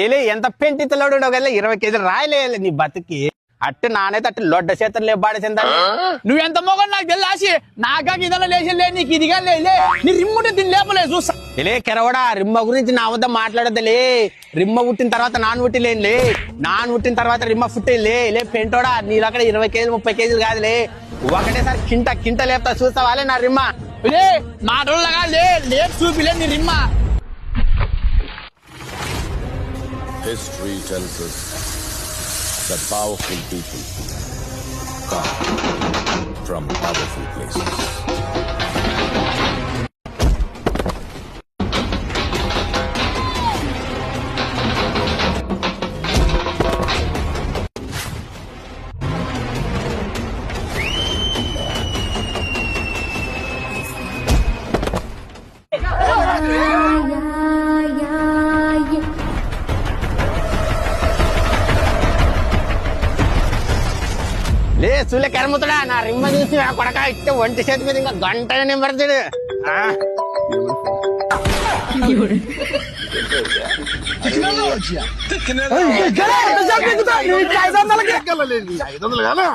ఏలే ఎంత పెంటితలోడు కదా 20 కేజీలు రాయలే నీ బతుకి అట్టు నానైతే అట్టు లొడ్డ చేతులు లేబాడేసిందా నువ్వెంత మొగలు నాకు తెలిసి నాకా ఇదలా లేచలే నీకు ఇదిగా లేలే నీ రిమ్ముంటే దీన్ని లేపలే చూస్తా లే కెరవడా రిమ్మ గురించి నా వద్ద మాట్లాడద్దులే రిమ్మ పుట్టిన తర్వాత నాన్ పుట్టిలేనులే నాన్ పుట్టిన తర్వాత రిమ్మ పుట్టిలే లే పెంటోడా నీళ్ళు అక్కడ 20 కేజీలు 30 కేజీలు కాదులే ఒకటేసారి కింట లేపుతా చూస్తావాలే నా రిమ్మ లే మాటలుగా లేపు చూపిలే నీ రిమ్మ History tells us that powerful people come from powerful places. లే సూలే కెరముతుడా నా రిమ్మ చూసి నా కొడక ఇట్టే ఒంటి చేతి మీద ఇంకా గంట నింబడుతుడు ఐదు వందలు